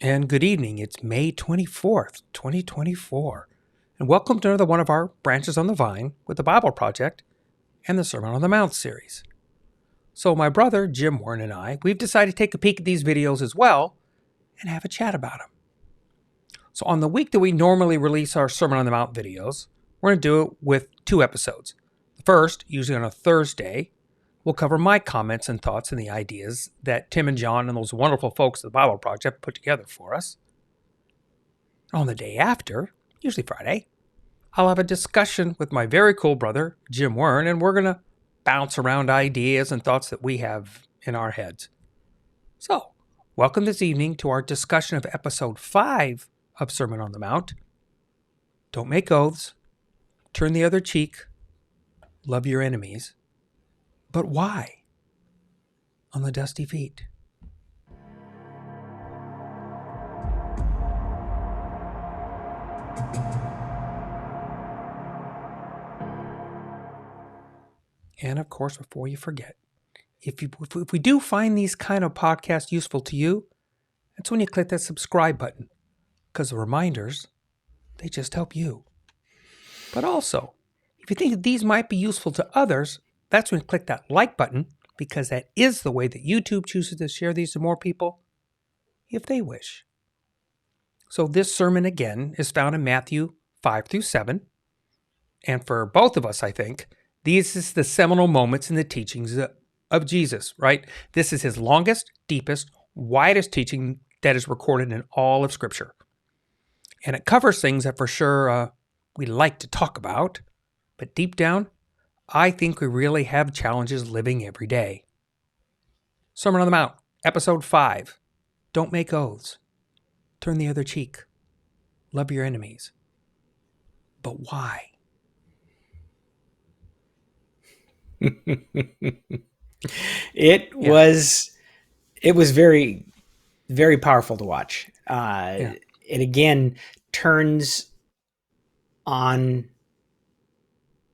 and good evening. It's May 24th, 2024. And welcome to another one of our Branches on the Vine with the Bible Project and the Sermon on the Mount series. So my brother, Jim Wern, and we've decided to take a peek at these videos as well and have a chat about them. So on the week that we normally release our Sermon on the Mount videos, we're going to do it with 2 episodes. The first, usually on a Thursday, we'll cover my comments and thoughts and the ideas that Tim and John and those wonderful folks at the Bible Project put together for us. On the day after, usually Friday, I'll have a discussion with my very cool brother, Jim Wern, and we're going to bounce around ideas and thoughts that we have in our heads. So, welcome this evening to our discussion of episode 5 of Sermon on the Mount. Don't make oaths, turn the other cheek, love your enemies. But why? On the Dusty Feet. And of course, before you forget, if we do find these kind of podcasts useful to you, that's when you click that subscribe button. Because the reminders, they just help you. But also, if you think that these might be useful to others, that's when you click that like button, because that is the way that YouTube chooses to share these to more people, if they wish. So this sermon, again, is found in Matthew 5 through 7. And for both of us, I think, these is the seminal moments in the teachings of Jesus, right? This is his longest, deepest, widest teaching that is recorded in all of Scripture. And it covers things that for sure we like to talk about, but deep down, I think we really have challenges living every day. Sermon on the Mount, Episode 5. Don't make oaths. Turn the other cheek. Love your enemies. But why? It was very, very powerful to watch. It again turns on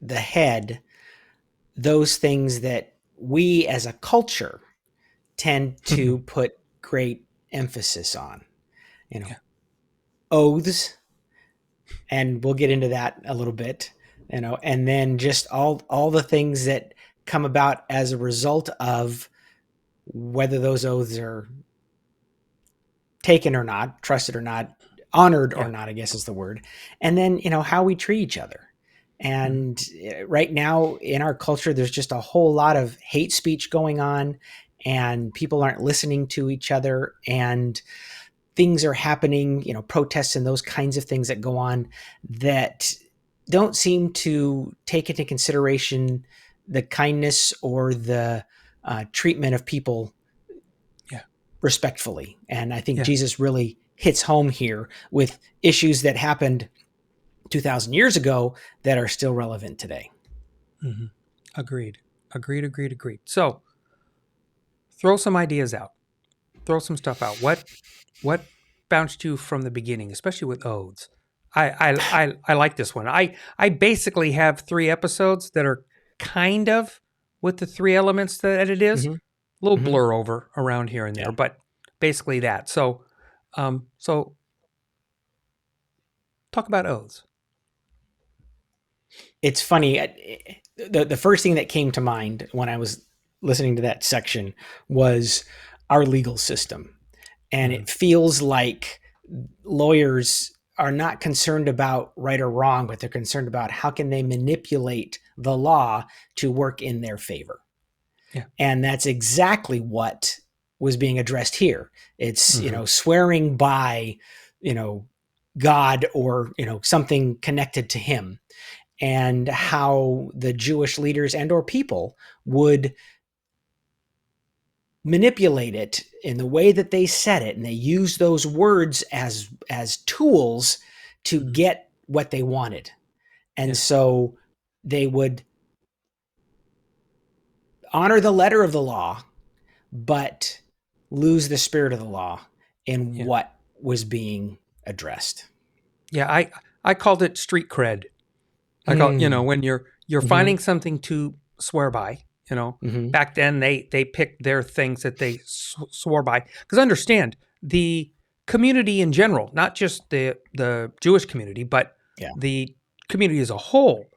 the head those things that we as a culture tend to put great emphasis on, oaths, and we'll get into that a little bit, and then just all the things that come about as a result of whether those oaths are taken or not, trusted or not, honored or not, I guess is the word. And then, how we treat each other. And right now in our culture, there's just a whole lot of hate speech going on, and people aren't listening to each other, and things are happening, protests and those kinds of things that go on that don't seem to take into consideration the kindness or the treatment of people respectfully. And I think Jesus really hits home here with issues that happened 2,000 years ago that are still relevant today. Mm-hmm. Agreed. So, throw some ideas out. Throw some stuff out. What bounced you from the beginning, especially with oaths? I like this one. I basically have 3 episodes that are kind of with the 3 elements that it is. A little blur over around here and there, but basically that. So talk about oaths. It's funny. The first thing that came to mind when I was listening to that section was our legal system. And it feels like lawyers are not concerned about right or wrong, but they're concerned about how can they manipulate the law to work in their favor. Yeah. And that's exactly what was being addressed here. It's, swearing by, God or, something connected to him, and how the Jewish leaders and or people would manipulate it in the way that they said it. And they use those words as tools to get what they wanted. And so they would honor the letter of the law, but lose the spirit of the law in what was being addressed. Yeah, I called it street cred. I call when you're finding something to swear by. Back then they picked their things that they swore by. Because understand, the community in general, not just the Jewish community, but Yeah. the community as a whole,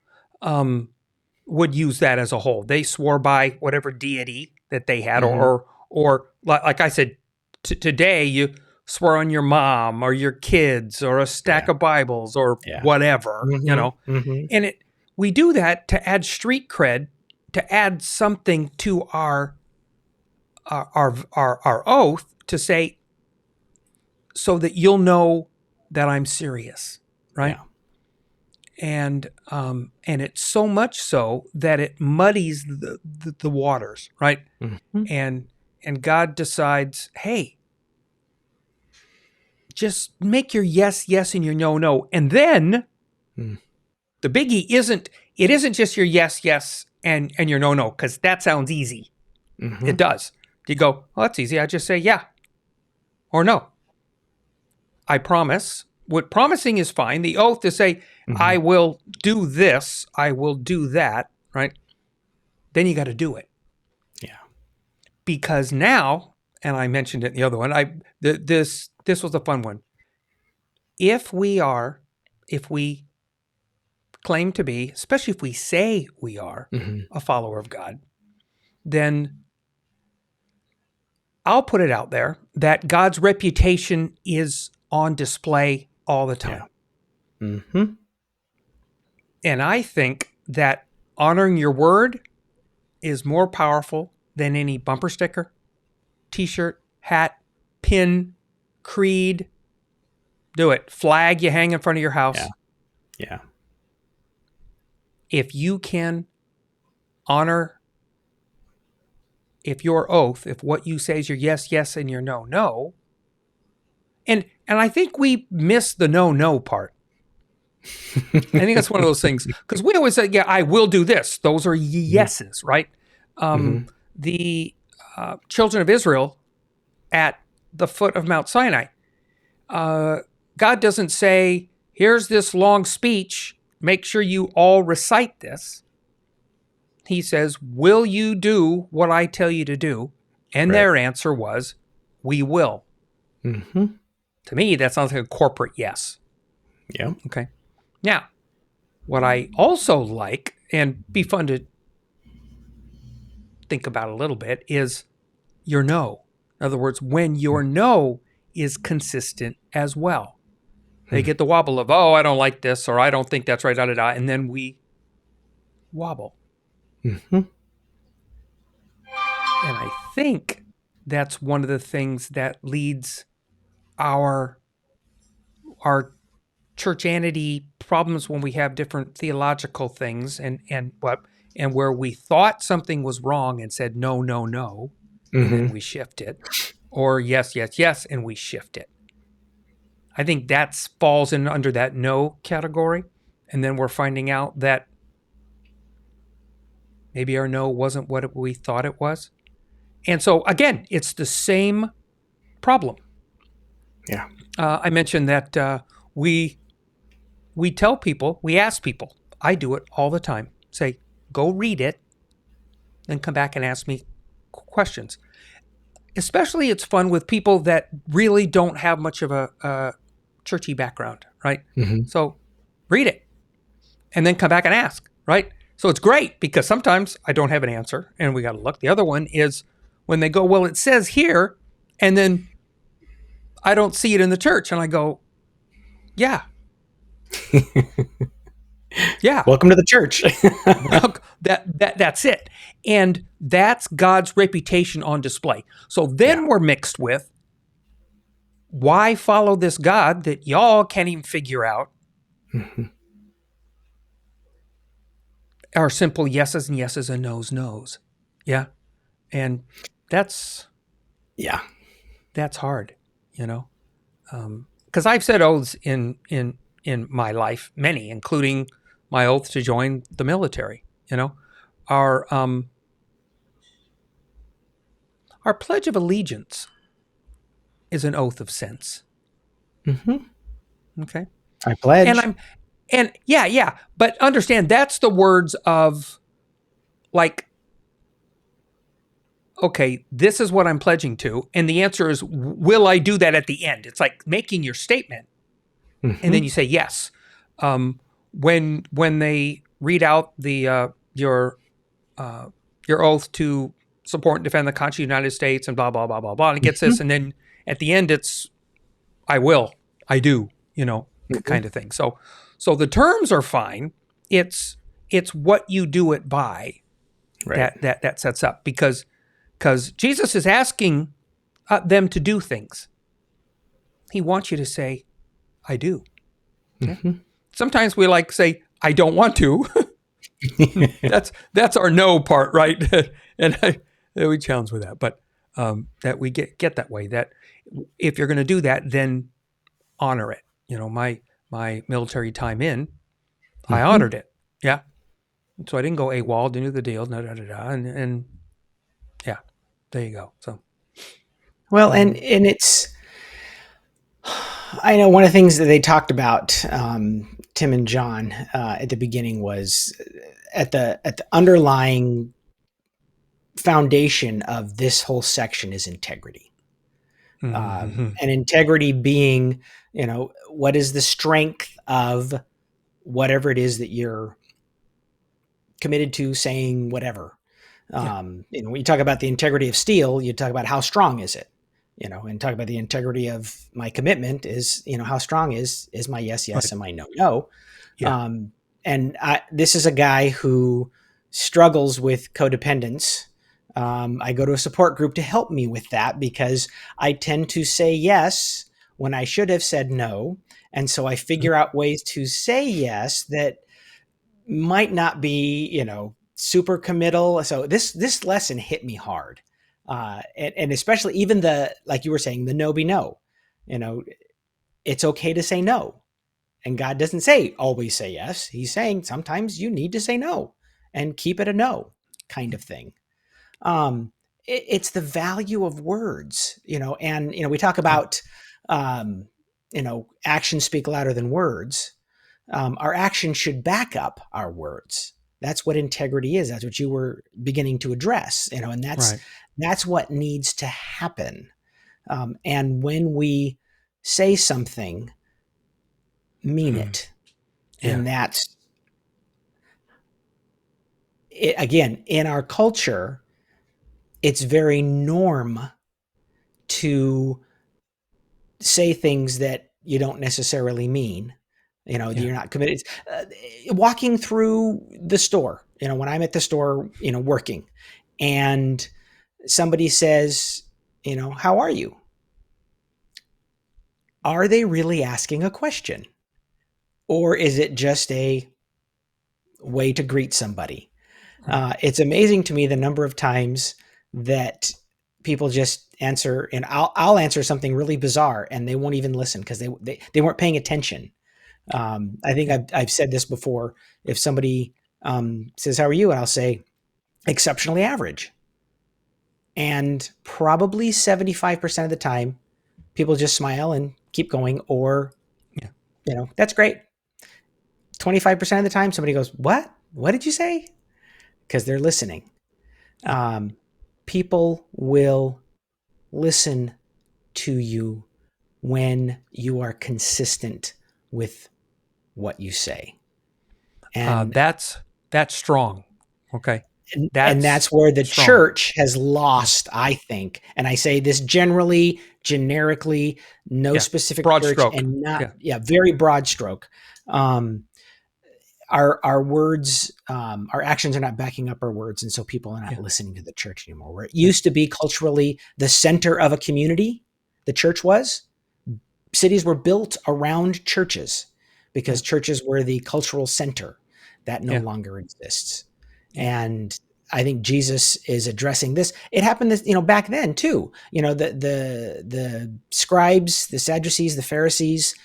would use that as a whole. They swore by whatever deity that they had, or like I said, today you swear on your mom or your kids or a stack of Bibles or whatever, and we do that to add street cred, to add something to our oath, to say, so that you'll know that I'm serious, right? And it's so much so that it muddies the waters, right? And God decides, hey, just make your yes yes and your no no, and then the biggie isn't just your yes yes and your no no, because that sounds easy. It does. You go, oh, that's easy. I just say yeah or no. I promise. What promising is fine. The oath to say, I will do this, I will do that, right? Then you got to do it. Yeah. Because now, and I mentioned it in the other one, this was a fun one. If we claim to be, especially if we say we are a follower of God, then I'll put it out there that God's reputation is on display all the time. Yeah. And I think that honoring your word is more powerful than any bumper sticker, t-shirt, hat, pin, creed. Do it. Flag you hang in front of your house. Yeah. If you can honor, if your oath, if what you say is your yes, yes, and your no, no. And I think we miss the no, no part. I think that's one of those things, because we always say, yeah, I will do this. Those are yeses, right? The children of Israel at the foot of Mount Sinai, God doesn't say, here's this long speech, make sure you all recite this. He says, will you do what I tell you to do? And their answer was, we will. To me, that sounds like a corporate yes. Yeah. Okay. Now, what I also like, and be fun to think about a little bit, is your no. In other words, when your no is consistent as well. They get the wobble of, oh, I don't like this, or I don't think that's right, and then we wobble. And I think that's one of the things that leads our churchianity problems when we have different theological things and where we thought something was wrong and said no, no, no, and then we shift it, or yes, yes, yes, and we shift it. I think that falls in under that no category, and then we're finding out that maybe our no wasn't what we thought it was. And so again, it's the same problem. Yeah. I mentioned that we tell people, we ask people, I do it all the time, say, go read it, then come back and ask me questions. Especially it's fun with people that really don't have much of a churchy background, right? So read it and then come back and ask, right? So it's great because sometimes I don't have an answer and we got to look. The other one is when they go, well, it says here, and then I don't see it in the church. And I go, yeah. Yeah. Welcome to the church. That's it. And that's God's reputation on display. So then we're mixed with, why follow this God that y'all can't even figure out? Our simple yeses and yeses and noes. Yeah. And that's hard, because I've said oaths in my life, many, including my oath to join the military. Our Pledge of Allegiance is an oath of sense. Okay. I pledge. And yeah. But understand, that's the words of, like, okay, this is what I'm pledging to. And the answer is, will I do that at the end? It's like making your statement. And then you say yes. When they read out your oath to support and defend the Constitution of the United States and blah, blah, blah, blah, blah. And it gets this. And then at the end, it's, I will, I do, kind of thing. So the terms are fine. It's what you do it by Right. that sets up, because Jesus is asking them to do things. He wants you to say, I do. Yeah. Sometimes we like say, I don't want to. That's our no part, right? And we challenge with that, but that we get that way. That if you're going to do that, then honor it. My military time in, I honored it. Yeah. So I didn't go AWOL, didn't do the deal, and yeah, there you go. So, Well, and it's, I know one of the things that they talked about, Tim and John, at the beginning was at the underlying foundation of this whole section is integrity. And integrity being, what is the strength of whatever it is that you're committed to saying, whatever. When you talk about the integrity of steel, you talk about how strong is it, and talk about the integrity of my commitment is, how strong is my yes, right. and my no, no. Yeah. And this is a guy who struggles with codependence. I go to a support group to help me with that because I tend to say yes when I should have said no. And so I figure out ways to say yes that might not be, super committal. So this lesson hit me hard. And especially even like you were saying, the no be no, it's okay to say no. And God doesn't say always say yes. He's saying sometimes you need to say no and keep it a no kind of thing. It's the value of words, and, we talk about, actions speak louder than words. Our actions should back up our words. That's what integrity is. That's what you were beginning to address, and that's what needs to happen. And when we say something, mean it. And that's it. Again, in our culture, it's very norm to say things that you don't necessarily mean. You're not committed. Walking through the store, when I'm at the store, working, and somebody says, how are you? Are they really asking a question? Or is it just a way to greet somebody? It's amazing to me the number of times that people just answer, and I'll answer something really bizarre and they won't even listen because they weren't paying attention. I think I've said this before. If somebody says, how are you? And I'll say, exceptionally average. And probably 75% of the time, people just smile and keep going, or, that's great. 25% of the time, somebody goes, what? What did you say? Because they're listening. People will listen to you when you are consistent with what you say. And that's strong. Okay. And that's where the church has lost, I think. And I say this generally, generically, no specific broad church, stroke. and not, very broad stroke. Our words, our actions are not backing up our words. And so people are not listening to the church anymore. Where it used to be culturally the center of a community, the church was. Cities were built around churches because churches were the cultural center. That no longer exists. And I think Jesus is addressing this. It happened this, back then too. The scribes, the Sadducees, the Pharisees,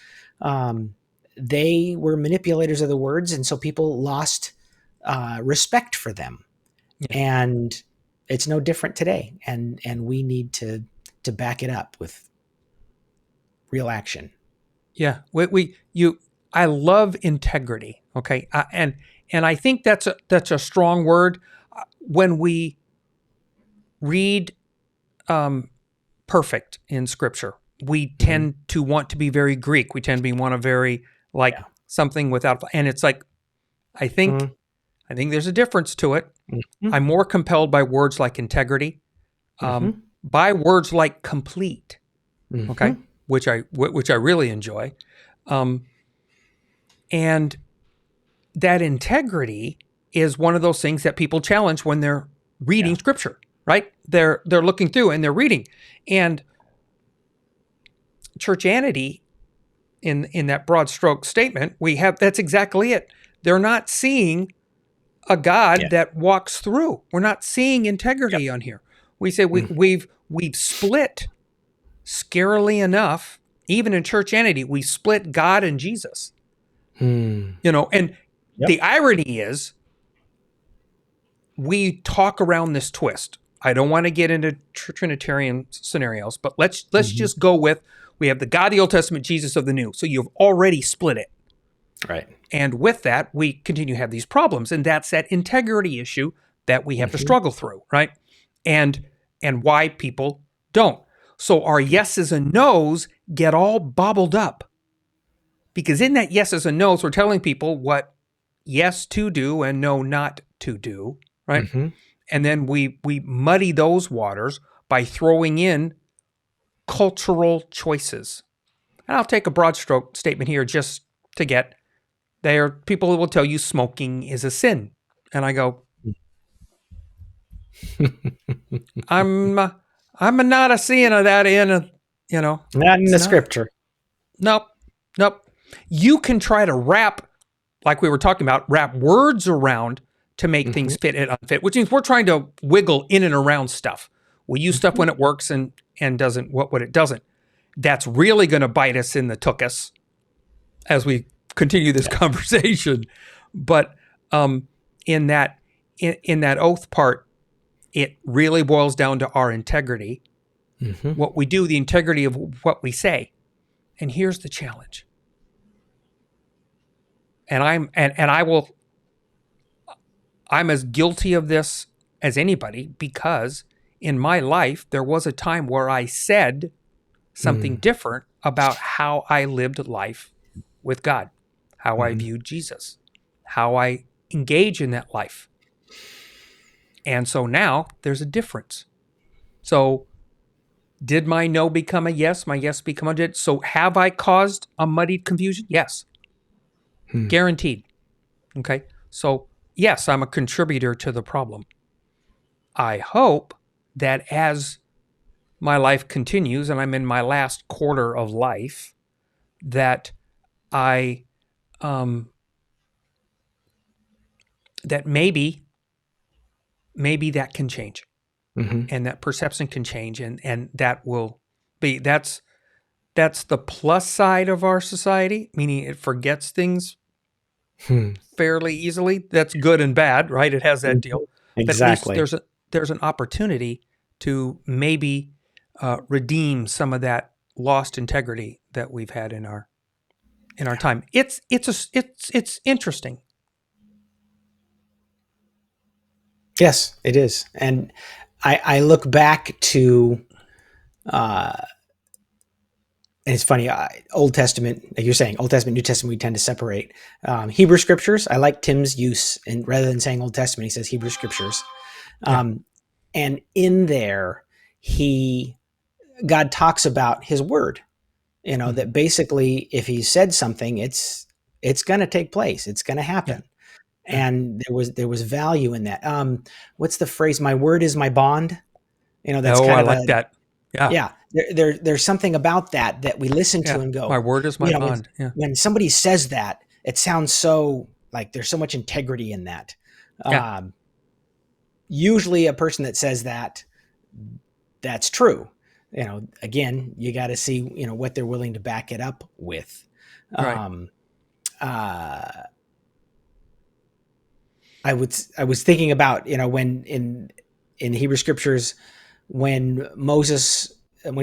they were manipulators of the words, and so people lost respect for them. And it's no different today. And we need to back it up with real action. Yeah, I love integrity. Okay, and I think that's a strong word. When we read perfect in Scripture. We Mm-hmm. tend to want to be very Greek. We tend to be want to very like Yeah. something without, and it's like I think I think there's a difference to it. Mm-hmm. I'm more compelled by words like integrity, Mm-hmm. by words like complete. Mm-hmm. Okay, which I really enjoy, um, and that integrity is one of those things that people challenge when they're reading Yeah. Scripture. Right? They're looking through and they're reading, and churchianity in that broad stroke statement, we have that's exactly it. They're not seeing a Yeah. God that walks through. We're not seeing Yep. integrity on here. We say Mm. we've split scarily enough. Even in churchianity, we split God and Jesus. Hmm. And Yep. the irony is we talk around this twist. I don't want to get into Trinitarian scenarios, but let's Mm-hmm. just go with we have the God of the Old Testament, Jesus of the New. So you've already split it. Right. And with that, we continue to have these problems. And that's that integrity issue that we have to Mm-hmm. struggle through, right? And why people don't. So our yeses and nos get all bobbled up. Because in that yeses and nos, we're telling people what yes to do and no not to do, right? Mm-hmm. And then we muddy those waters by throwing in cultural choices. And I'll take a broad stroke statement here just to get there. Are people who will tell you smoking is a sin. And I go, I'm not a seeing of that in a, Not in it's the not. scripture. Nope. Nope. You can try to wrap, like we were talking about, wrap words around to make Mm-hmm. things fit and unfit, which means we're trying to wiggle in and around stuff. We use stuff Mm-hmm. when it works and doesn't what it doesn't. That's really going to bite us in the tuchus as we continue this Yeah. conversation. But in that in that oath part, it really boils down to our integrity, Mm-hmm. what we do, the integrity of what we say. And here's the challenge. And I'm as guilty of this as anybody because in my life there was a time where I said something Mm-hmm. different about how I lived life with God, how I Mm-hmm. viewed Jesus, how I engage in that life. And so now there's a difference. So did my no become a yes? My yes become a did? So have I caused a muddied confusion? Yes. Guaranteed. Okay. So yes, I'm a contributor to the problem. I hope that as my life continues and I'm in my last quarter of life, that I that maybe that can change Mm-hmm. and that perception can change and that will be that's the plus side of our society, meaning it forgets things Hmm. fairly easily. That's good and bad, right? It has that Mhm. deal, but at least Exactly. there's an opportunity to maybe redeem some of that lost integrity that we've had in our time. It's interesting. Yes, it is. And I look back to, uh, and it's funny, Old Testament, like you're saying, Old Testament, New Testament, we tend to separate. Hebrew scriptures, I like Tim's use, and rather than saying Old Testament, he says Hebrew scriptures. Yeah. Um, and in there, he, God talks about his word, Mm-hmm. that basically if he said something, it's going to take place. It's going to Yeah. happen. Yeah. And there was value in that. What's the phrase? My word is my bond. That's Oh, kind I of like that. Yeah. yeah. There's something about that we listen to Yeah. and My go, word is my when bond. Yeah. somebody says that, it sounds so like there's so much integrity in that. Yeah. Um, Usually a person that says that, that's true. Again, you got to see, what they're willing to back it up with. Right. Um, uh, I was thinking about, when in Hebrew scriptures, when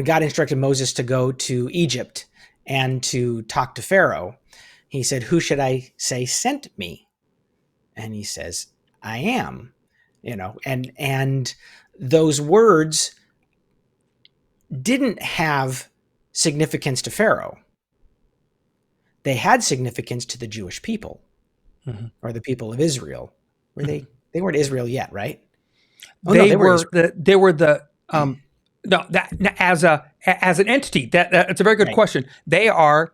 God instructed Moses to go to Egypt and to talk to Pharaoh, he said, "Who should I say sent me?" And he says, "I am." and those words didn't have significance to Pharaoh. They had significance to the Jewish people, or the people of Israel. Were they weren't Israel yet, right? Oh, they were the no, that as an entity. That's a very good question. They are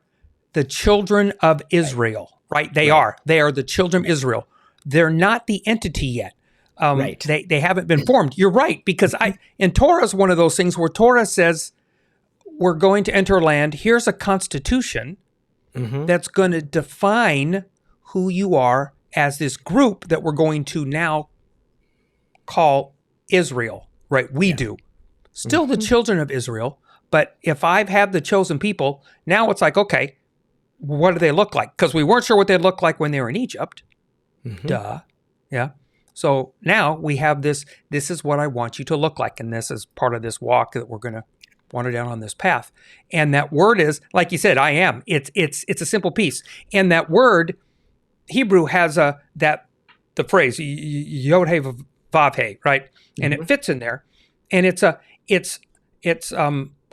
the children of Israel, right? They are the children of Israel. They're not the entity yet. They haven't been formed. You're right, because in Torah is one of those things where Torah says we're going to enter a land. Here's a constitution that's going to define who you are as this group that we're going to now call Israel, right? We do. Still the children of Israel, but if I've had the chosen people, now it's like, okay, what do they look like? Because we weren't sure what they looked like when they were in Egypt. Duh. Yeah. So now we have this is what I want you to look like. And this is part of this walk that we're going to wander down on this path. And that word is, like you said, I am. It's a simple piece. And that word, Hebrew has the phrase, yod he vav he, right? And it fits in there. And it's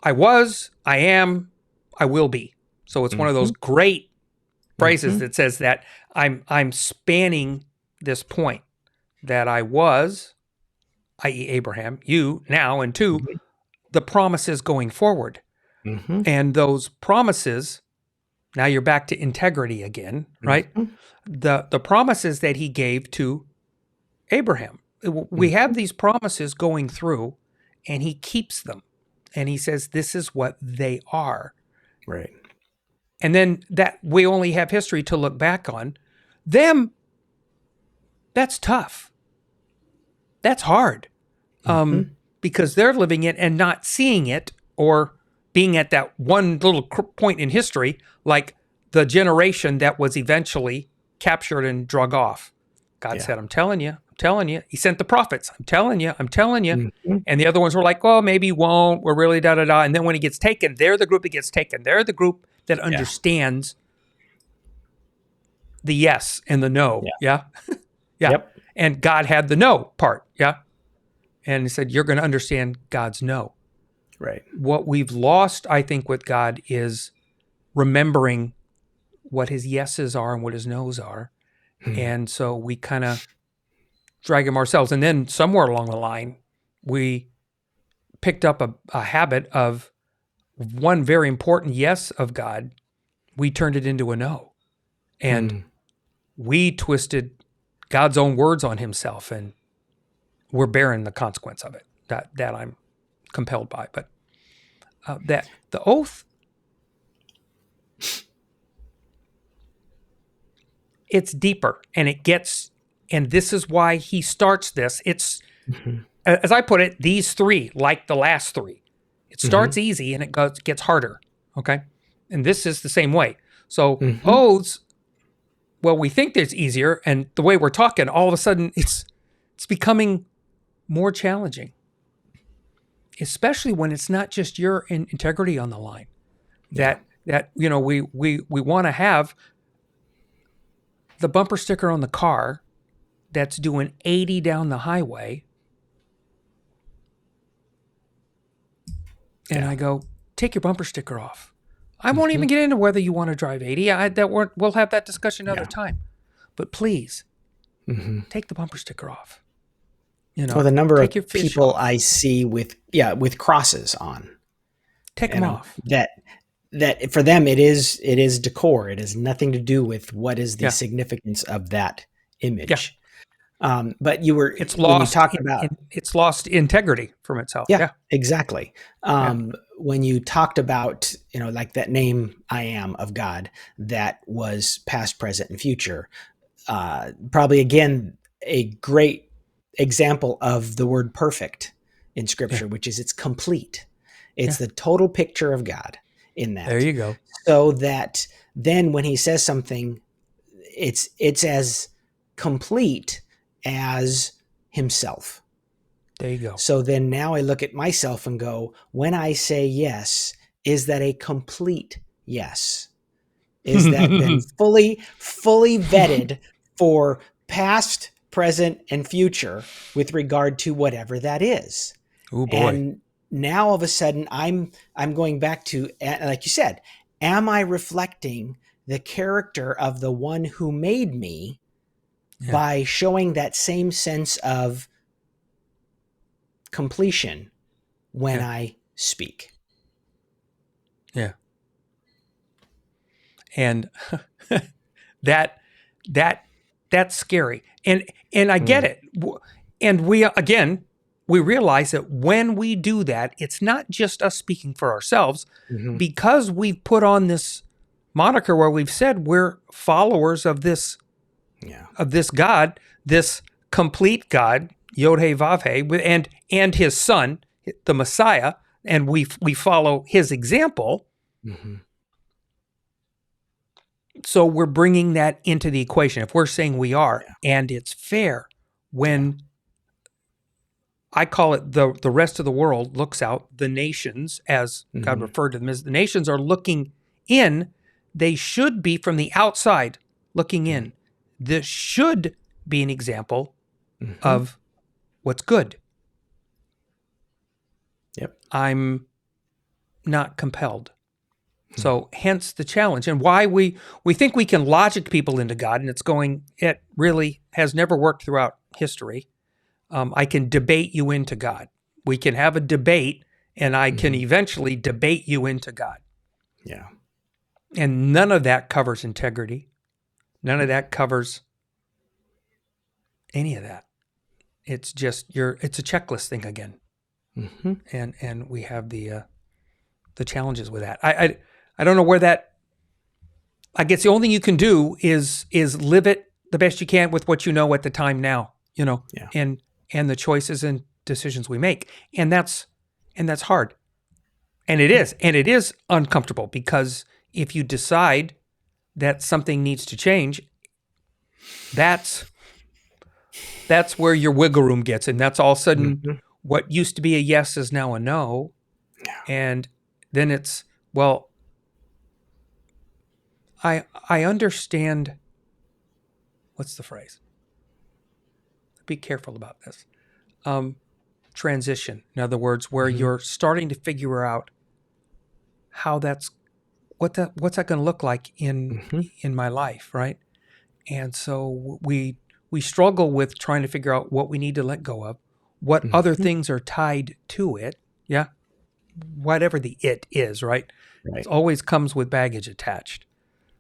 I was, I am, I will be. So it's one of those great phrases that says that I'm spanning this point that I was, i.e. Abraham, you now, and two, the promises going forward. And those promises, now you're back to integrity again, right? The promises that he gave to Abraham. We have these promises going through, and he keeps them. And he says, this is what they are. Right. And then that we only have history to look back on. Them, that's tough. That's hard. Because they're living it and not seeing it, or being at that one little point in history, like the generation that was eventually captured and drug off. God said, I'm telling you. He sent the prophets. I'm telling you. And the other ones were like, oh, maybe he won't. We're really da-da-da. And then when he gets taken, they're the group that gets taken. They're the group that understands the yes and the no. Yeah. Yep. And God had the no part. Yeah. And he said, you're going to understand God's no. Right. What we've lost, I think, with God is remembering what his yeses are and what his nos are. And so we kind of drag him ourselves. And then somewhere along the line, we picked up a habit of one very important yes of God. We turned it into a no. And we twisted God's own words on himself, and we're bearing the consequence of it. That I'm compelled by. But that the oath, it's deeper, and and this is why he starts this. It's, as I put it, these three, like the last three. It starts easy and it gets harder. Okay. And this is the same way. So oaths, well, we think there's easier, and the way we're talking, all of a sudden it's becoming more challenging, especially when it's not just your integrity on the line. That we want to have the bumper sticker on the car that's doing 80 down the highway, and I go, take your bumper sticker off. I won't even get into whether you want to drive 80. We'll have that discussion another time. But please, take the bumper sticker off. Well, the number of people I see with crosses on, take them off. That for them it is decor. It has nothing to do with what is the significance of that image. But it's lost integrity from itself. Yeah. Exactly. When you talked about, like that name I am of God, that was past, present, and future, probably again, a great example of the word perfect in scripture, which is it's complete. It's the total picture of God in that. There you go. So that then when he says something, it's as complete as himself. There you go. So then now I look at myself and go, when I say yes, is that a complete yes? Is that been fully vetted for past, present, and future with regard to whatever that is. Oh boy. And now all of a sudden I'm going back to, like you said, am I reflecting the character of the one who made me by showing that same sense of completion when I speak? Yeah. And that's scary. And I get it. And we realize that when we do that, it's not just us speaking for ourselves, because we've put on this moniker where we've said we're followers of this God, this complete God, Yod He Vav He, and his son, the Messiah, and we follow his example. So we're bringing that into the equation. If we're saying we are, and it's fair when I call it the rest of the world looks out, the nations, as God referred to them as, the nations are looking in. They should be from the outside looking in. This should be an example of what's good. Yep. I'm not compelled. So hence the challenge, and why we think we can logic people into God, and it really has never worked throughout history. I can debate you into God. We can have a debate, and I can eventually debate you into God. Yeah. And none of that covers integrity. None of that covers any of that. It's just it's a checklist thing again. And we have the challenges with that. I don't know where that. I guess the only thing you can do is live it the best you can with what you know at the time now, and the choices and decisions we make, and that's hard, and it is uncomfortable, because if you decide that something needs to change, that's where your wiggle room gets, and that's all of a sudden what used to be a yes is now a no, and then it's, well, I understand. What's the phrase? Be careful about this. Transition. In other words, where you're starting to figure out how what's that going to look like in my life, right? And so we struggle with trying to figure out what we need to let go of, what other things are tied to it. Yeah, whatever the it is, right? It always comes with baggage attached.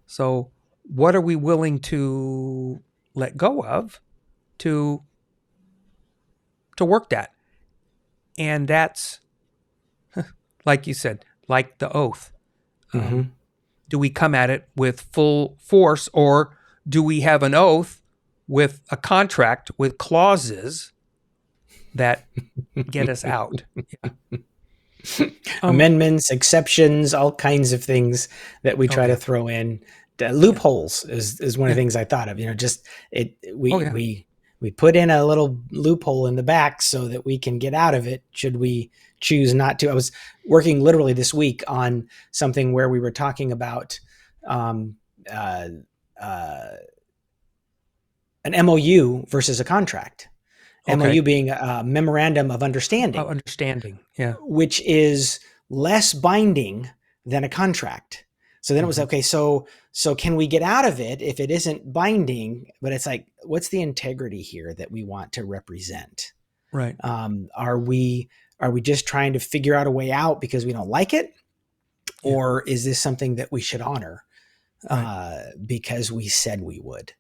So what are we willing to let go of to work that? And that's, like you said, like the oath. Do we come at it with full force, or do we have an oath with a contract with clauses that get us out? Amendments, exceptions, all kinds of things that we try to throw in. Loopholes is one of the things I thought of. We put in a little loophole in the back so that we can get out of it should we choose not to. I was working literally this week on something where we were talking about an MOU versus a contract. MOU being a memorandum of understanding. Which is less binding than a contract. So then it was, okay, so can we get out of it if it isn't binding? But it's like, what's the integrity here that we want to represent? Right. Are we just trying to figure out a way out because we don't like it? Or is this something that we should honor because we said we would?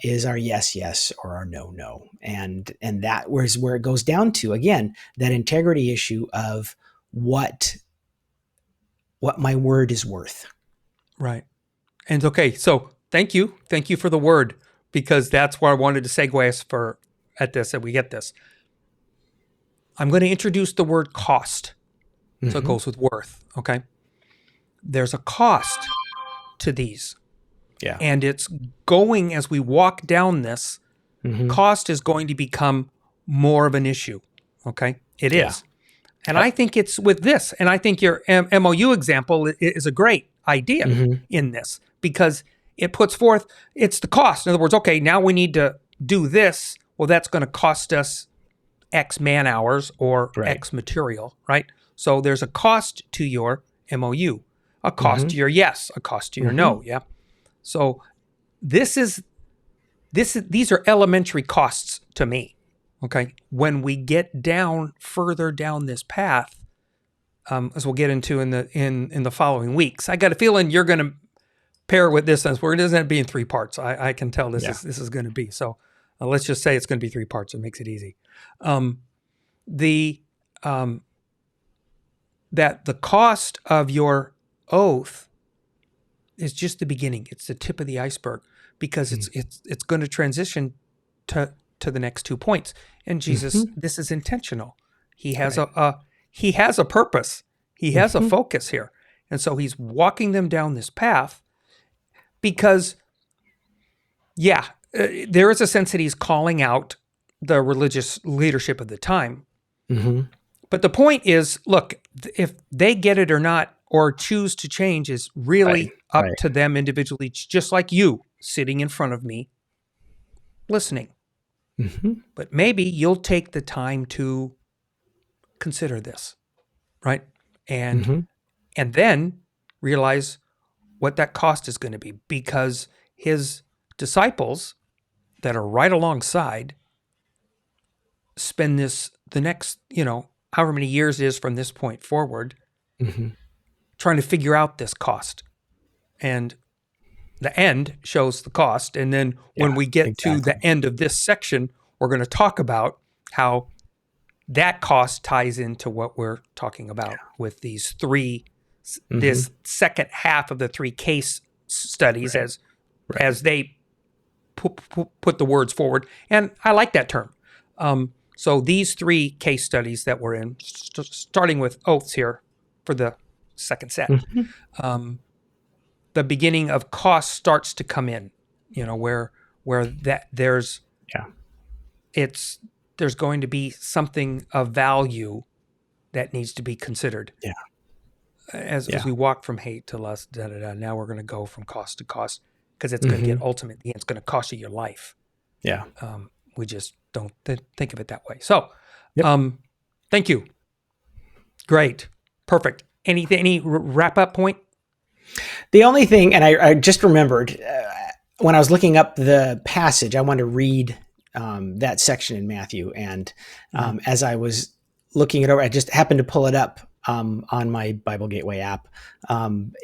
Is our yes, yes, or our no, no? And that was where it goes down to, again, that integrity issue of what my word is worth. Right. And okay, so thank you for the word, because that's where I wanted to segue us at this, and we get this. I'm going to introduce the word cost. So it goes with worth, okay? There's a cost to these. Yeah. And it's going, as we walk down this, cost is going to become more of an issue, okay? It is. And I think it's with this, and I think your MOU example is a great idea in this, because it puts forth, it's the cost. In other words, okay, now we need to do this, well, that's going to cost us X man hours or Right. X material, right? So there's a cost to your MOU, a cost Mm-hmm. to your yes, a cost to your Mm-hmm. no. Yeah. So these are elementary costs to me. Okay. When we get down further down this path, as we'll get into in the following weeks, I got a feeling you're going to pair with this as where it doesn't be in 3 parts. I can tell this is going to be. So let's just say it's going to be 3 parts. It makes it easy. The that the cost of your oath is just the beginning. It's the tip of the iceberg because it's going to transition to the next 2 points. And Jesus, this is intentional. He has he has a purpose. He has a focus here. And so he's walking them down this path because there is a sense that he's calling out the religious leadership of the time. Mm-hmm. But the point is, look, if they get it or not, or choose to change, is really up to them individually, just like you sitting in front of me, listening. Mm-hmm. But maybe you'll take the time to consider this, right? And then realize what that cost is going to be, because his disciples that are right alongside spend the next, however many years it is from this point forward, trying to figure out this cost. And the end shows the cost. And then when we get to the end of this section, we're going to talk about how that cost ties into what we're talking about with these 3, this second half of the 3 case studies as they put the words forward. And I like that term. So these 3 case studies that we're in, starting with oaths here for the second set, the beginning of cost starts to come in, where that there's going to be something of value that needs to be considered. Yeah. As we walk from hate to lust, now we're going to go from cost to cost, because it's going to get ultimately, it's going to cost you your life. Yeah. We just don't think of it that way. So, thank you. Great. Perfect. Any wrap up point? The only thing, and I just remembered when I was looking up the passage, I wanted to read that section in Matthew. And as I was looking it over, I just happened to pull it up on my Bible Gateway app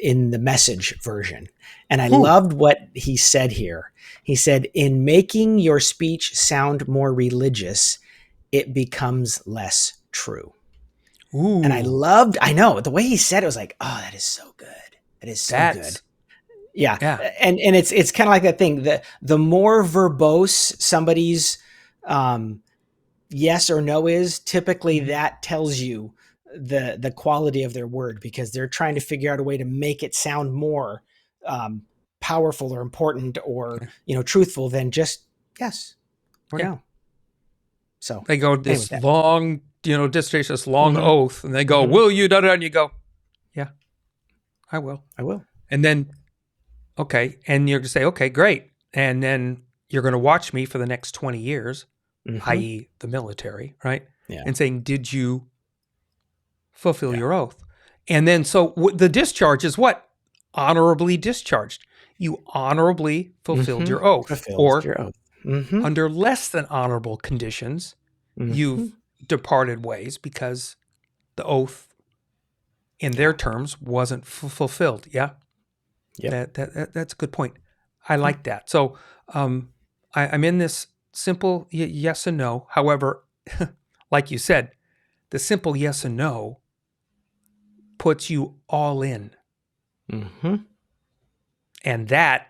in the Message version. And I loved what he said here. He said, in making your speech sound more religious, it becomes less true. Ooh. And I know, the way he said it was like, oh, that is so good. That is so good. Yeah. And it's kind of like that thing that the more verbose somebody's yes or no is, typically that tells you the quality of their word, because they're trying to figure out a way to make it sound more powerful or important or truthful than just yes or no. So they go this long dissertation, this long oath, and they go, will you da da, and you go, yeah, I will. And then okay, and you're going to say, okay, great, and then you're going to watch me for the next 20 years, i.e. the military, right? And saying, did you fulfill your oath? And then so the discharge is what? Honorably discharged. You honorably fulfilled your oath. Under less than honorable conditions, you've departed ways because the oath in their terms wasn't fulfilled. Yeah. That's a good point. I like that. So I'm in this simple yes and no. However, like you said, the simple yes and no puts you all in. And that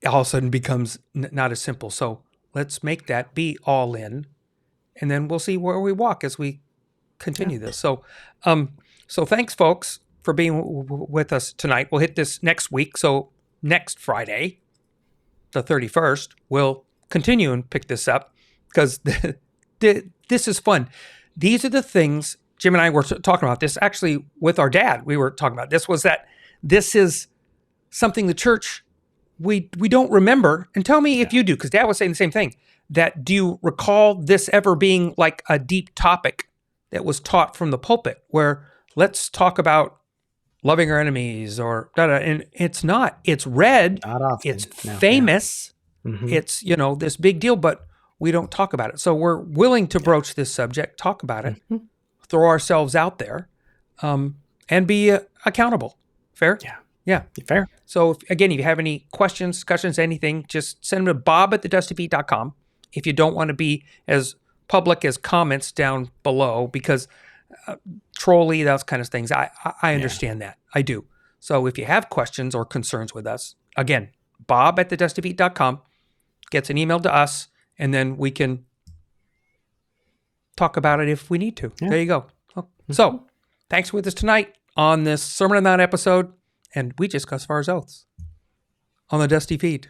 all of a sudden becomes not as simple. So let's make that be all in, and then we'll see where we walk as we continue this. So thanks, folks, for being with us tonight. We'll hit this next week. So next Friday, the 31st, we'll continue and pick this up, because this is fun. These are the things Jim and I were talking about this actually with our dad. We were talking about this is something the church, we don't remember. And tell me if you do, because Dad was saying the same thing. that do you recall this ever being like a deep topic that was taught from the pulpit where let's talk about loving our enemies or and it's not. It's read, Not often. it's No, famous, Mhm. it's, this big deal, but we don't talk about it. So we're willing to broach this subject, talk about it, Mhm. throw ourselves out there, and be accountable. Fair? Yeah. Yeah. Fair. So again, if you have any questions, discussions, anything, just send them to bob@TheDustyFeet.com. If you don't want to be as public as comments down below, because trolly, those kind of things, I understand that. I do. So if you have questions or concerns with us, again, bob@TheDustyFeet.com gets an email to us, and then we can talk about it if we need to. Yeah. There you go. So thanks for with us tonight on this Sermon on the Mount episode, and we just got far oaths on the Dusty Feet.